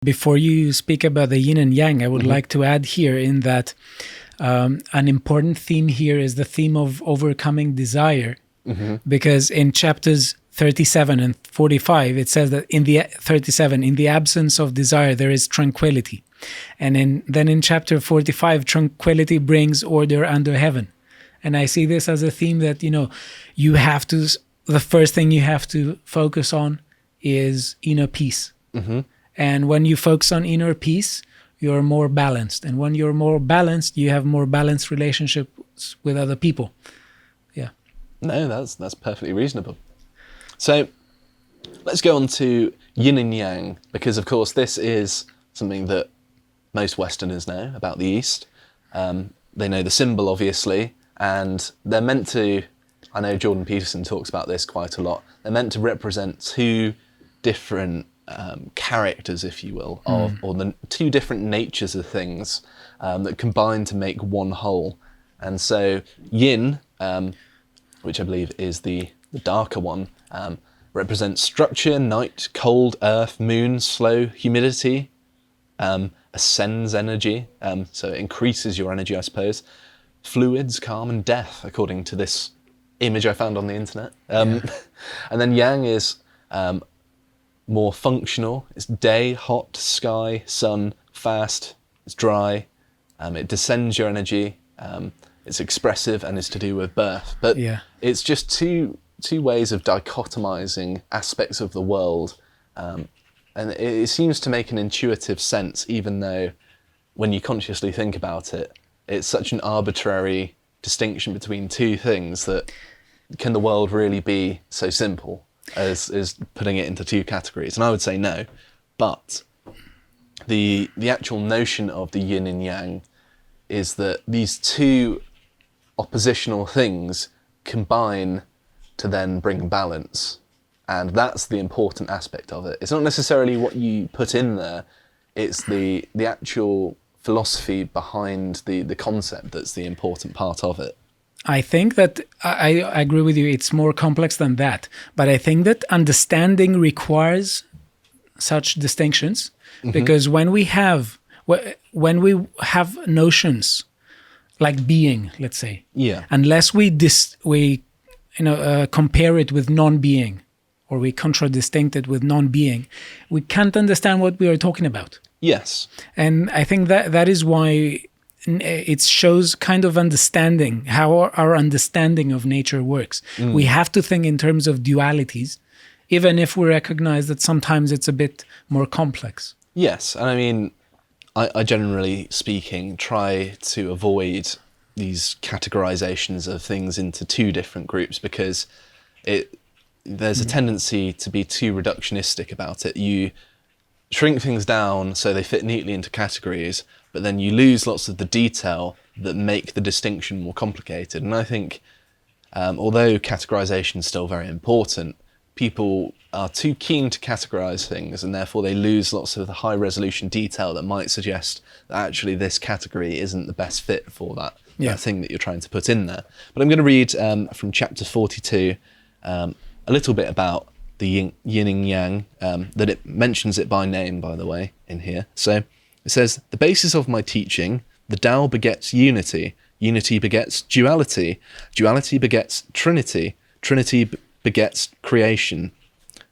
Before you speak about the yin and yang, I would like to add here in that an important theme here is the theme of overcoming desire. Because in chapters 37 and 45, it says that in the absence of desire, there is tranquility. And then in chapter 45, tranquility brings order under heaven. And I see this as a theme that, you have to, the first thing you have to focus on is inner peace. And when you focus on inner peace, you're more balanced. And when you're more balanced, you have more balanced relationships with other people. Yeah. No, that's perfectly reasonable. So let's go on to yin and yang, because of course this is something that most Westerners know about the East. They know the symbol, obviously, and they're meant to, I know Jordan Peterson talks about this quite a lot, they're meant to represent two different characters, if you will, or the two different natures of things that combine to make one whole. And so yin, which I believe is the darker one, represents structure, night, cold, earth, moon, slow, humidity, ascends energy, so it increases your energy, I suppose, fluids, calm, and death, according to this image I found on the internet. And then yang is more functional. It's day, hot, sky, sun, fast, it's dry, it descends your energy, it's expressive, and is to do with birth. But it's just two ways of dichotomizing aspects of the world, and it seems to make an intuitive sense, even though when you consciously think about it, it's such an arbitrary distinction between two things that can the world really be so simple as putting it into two categories? And I would say no, but the actual notion of the yin and yang is that these two oppositional things combine to then bring balance, and that's the important aspect of it. It's not necessarily what you put in there, it's the actual philosophy behind the concept that's the important part of it. I think that I agree with you, it's more complex than that, but I think that understanding requires such distinctions, because when we have notions like being, let's say, unless we compare it with non-being, or we contradistinct it with non-being, we can't understand what we are talking about. Yes. And I think that is why it shows kind of understanding, how our understanding of nature works. We have to think in terms of dualities, even if we recognize that sometimes it's a bit more complex. Yes, and I mean, I generally speaking try to avoid these categorizations of things into two different groups, because there's a tendency to be too reductionistic about it. You shrink things down so they fit neatly into categories, but then you lose lots of the detail that make the distinction more complicated. And I think, although categorization is still very important, people are too keen to categorize things, and therefore they lose lots of the high resolution detail that might suggest that actually this category isn't the best fit for that thing that you're trying to put in there. But I'm going to read from chapter 42 a little bit about the yin and yang, that it mentions it by name, by the way, in here. So it says, the basis of my teaching, the Tao begets unity, unity begets duality, duality begets trinity, trinity begets creation.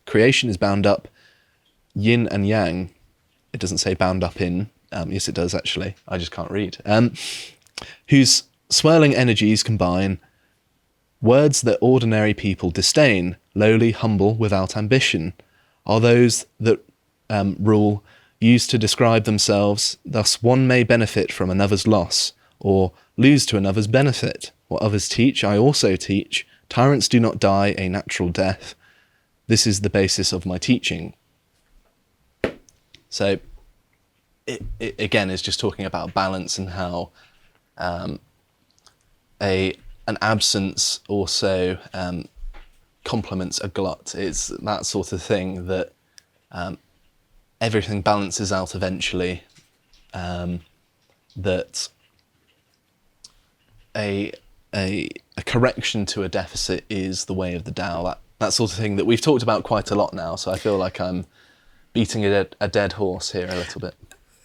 Creation is bound up, yin and yang. It doesn't say bound up in, yes it does actually, I just can't read. Whose swirling energies combine, words that ordinary people disdain, lowly, humble, without ambition, are those that rule used to describe themselves. Thus one may benefit from another's loss, or lose to another's benefit. What others teach, I also teach. Tyrants do not die a natural death. This is the basis of my teaching. So it again is just talking about balance, and how an absence also complements a glut. It's that sort of thing that everything balances out eventually, that a correction to a deficit is the way of the Tao, that sort of thing that we've talked about quite a lot now, so I feel like I'm beating a dead horse here a little bit.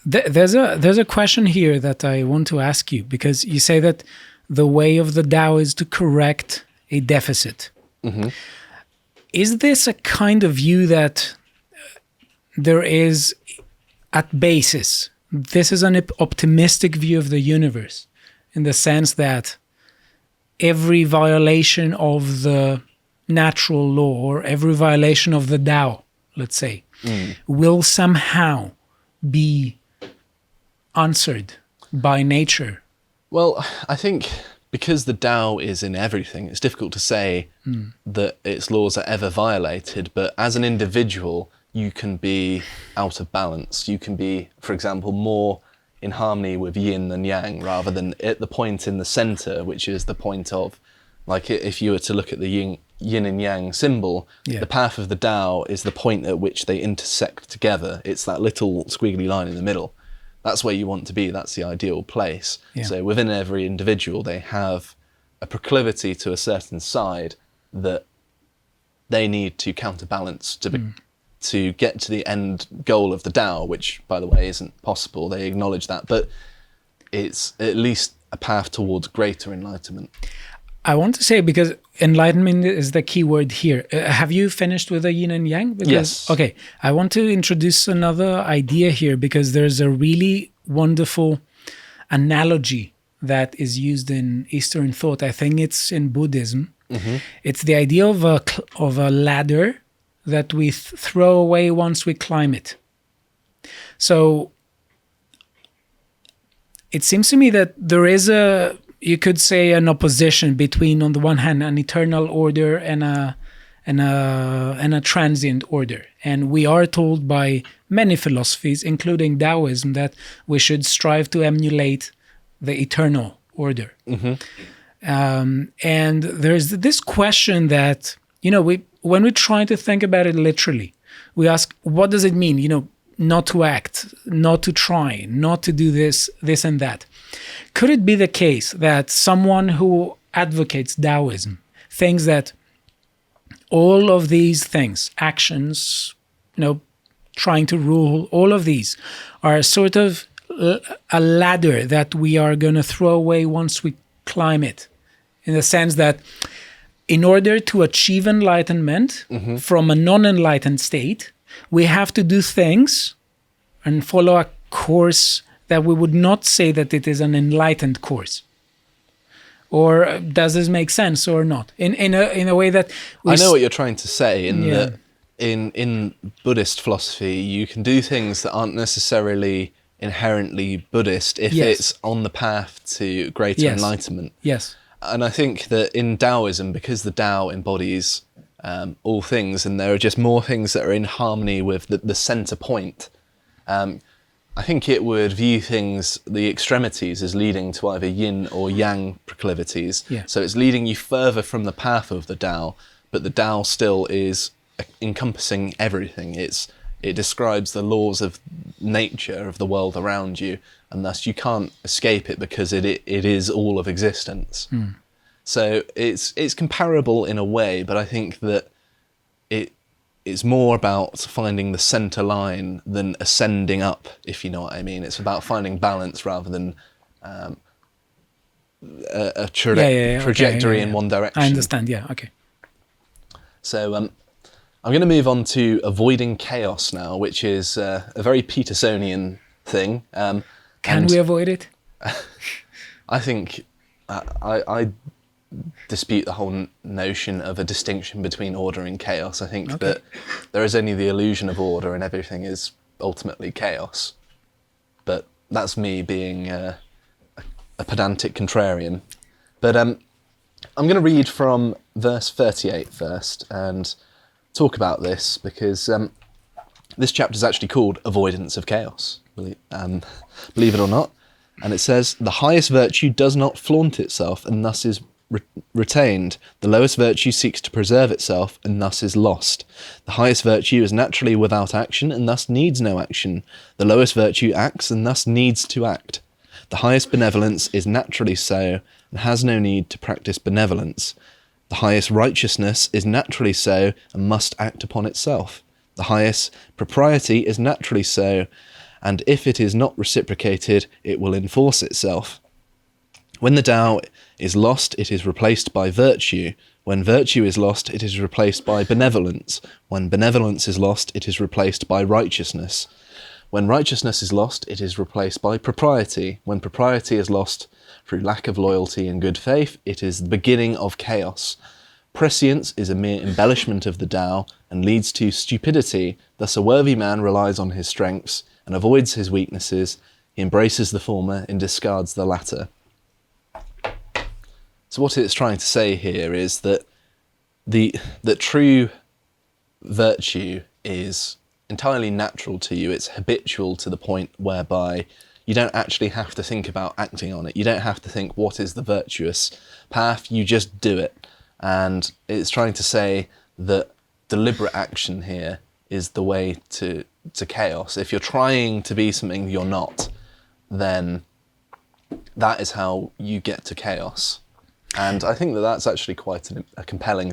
There's a question here that I want to ask you, because you say that the way of the Tao is to correct a deficit. Mm-hmm. Is this a kind of view that there is at basis? This is an optimistic view of the universe, in the sense that every violation of the natural law, or every violation of the Tao, let's say, will somehow be answered by nature. Well, I think because the Tao is in everything, it's difficult to say that its laws are ever violated, but as an individual, you can be out of balance. You can be, for example, more in harmony with yin than yang, rather than at the point in the center, which is the point of, like, if you were to look at the yin and yang symbol, the path of the Tao is the point at which they intersect together. It's that little squiggly line in the middle. That's where you want to be. That's the ideal place. Yeah. So within every individual, they have a proclivity to a certain side that they need to counterbalance to get to the end goal of the Tao, which, by the way, isn't possible. They acknowledge that, but it's at least a path towards greater enlightenment. I want to say, because enlightenment is the key word here. Have you finished with the yin and yang? Because, yes. Okay. I want to introduce another idea here, because there's a really wonderful analogy that is used in Eastern thought. I think it's in Buddhism. Mm-hmm. It's the idea of a ladder that we throw away once we climb it. So it seems to me that there is you could say, an opposition between, on the one hand, an eternal order and a transient order. And we are told by many philosophies, including Taoism, that we should strive to emulate the eternal order. Mm-hmm. And there's this question that, when we try to think about it literally, we ask, what does it mean, not to act, not to try, not to do this and that? Could it be the case that someone who advocates Taoism thinks that all of these things, actions, trying to rule, all of these are sort of a ladder that we are going to throw away once we climb it, in the sense that in order to achieve enlightenment from a non-enlightened state, we have to do things and follow a course that we would not say that it is an enlightened course? Or does this make sense or not? In a way that I know what you're trying to say. That in Buddhist philosophy, you can do things that aren't necessarily inherently Buddhist if it's on the path to greater enlightenment. Yes. And I think that in Taoism, because the Tao embodies all things, and there are just more things that are in harmony with the center point, I think it would view things, the extremities, as leading to either yin or yang proclivities. Yeah. So it's leading you further from the path of the Tao, but the Tao still is encompassing everything. It describes the laws of nature, of the world around you, and thus you can't escape it, because it is all of existence. Mm. So it's comparable in a way, but I think that it's more about finding the center line than ascending up, if you know what I mean. It's about finding balance rather than a trajectory in one direction. I understand, okay. So I'm going to move on to avoiding chaos now, which is a very Petersonian thing. Can we avoid it? I think I dispute the whole notion of a distinction between order and chaos. I think that there is only the illusion of order and everything is ultimately chaos. But that's me being a pedantic contrarian. But I'm going to read from verse 38 first and talk about this, because this chapter is actually called Avoidance of Chaos, believe it or not. And it says, "The highest virtue does not flaunt itself and thus is retained. The lowest virtue seeks to preserve itself and thus is lost. The highest virtue is naturally without action and thus needs no action. The lowest virtue acts and thus needs to act. The highest benevolence is naturally so and has no need to practice benevolence. The highest righteousness is naturally so and must act upon itself. The highest propriety is naturally so, and if it is not reciprocated, it will enforce itself. When the Tao is lost, it is replaced by virtue. When virtue is lost, it is replaced by benevolence. When benevolence is lost, it is replaced by righteousness. When righteousness is lost, it is replaced by propriety. When propriety is lost through lack of loyalty and good faith, it is the beginning of chaos. Prescience is a mere embellishment of the Tao and leads to stupidity. Thus a worthy man relies on his strengths and avoids his weaknesses. He embraces the former and discards the latter. So what it's trying to say here is that that true virtue is entirely natural to you. It's habitual to the point whereby you don't actually have to think about acting on it. You don't have to think, what is the virtuous path? You just do it. And it's trying to say that deliberate action here is the way to chaos. If you're trying to be something you're not, then that is how you get to chaos. And I think that that's actually quite a compelling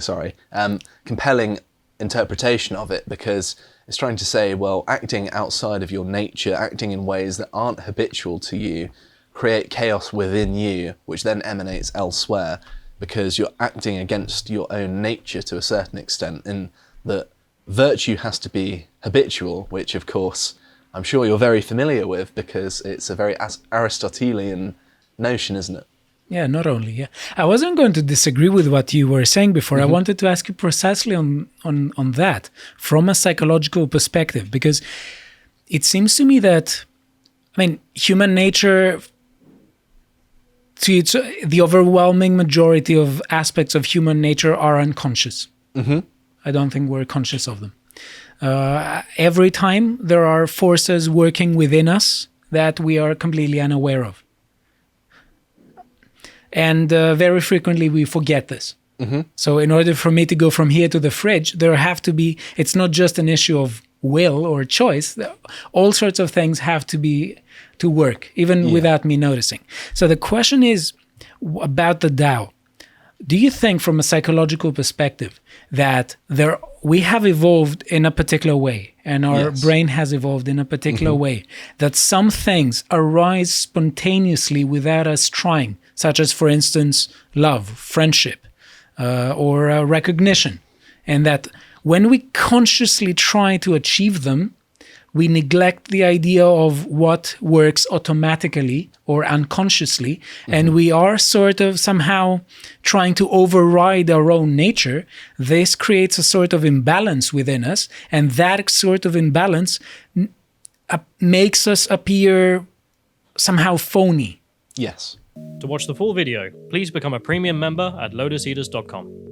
interpretation of it, because it's trying to say, well, acting outside of your nature, acting in ways that aren't habitual to you, create chaos within you, which then emanates elsewhere, because you're acting against your own nature to a certain extent, in that virtue has to be habitual, which of course I'm sure you're very familiar with, because it's a very Aristotelian notion, isn't it? Yeah, not only, yeah. I wasn't going to disagree with what you were saying before. I wanted to ask you precisely on that, from a psychological perspective, because it seems to me that, human nature, the overwhelming majority of aspects of human nature are unconscious. I don't think we're conscious of them. Every time there are forces working within us that we are completely unaware of. And very frequently we forget this. So in order for me to go from here to the fridge, it's not just an issue of will or choice. All sorts of things have to work, even without me noticing. So the question is about the Tao. Do you think, from a psychological perspective, that we have evolved in a particular way, and our brain has evolved in a particular way, that some things arise spontaneously without us trying, such as, for instance, love, friendship, or recognition, and that when we consciously try to achieve them, we neglect the idea of what works automatically or unconsciously, and we are sort of somehow trying to override our own nature. This creates a sort of imbalance within us, and that sort of imbalance makes us appear somehow phony. Yes. To watch the full video, please become a premium member at lotuseaters.com.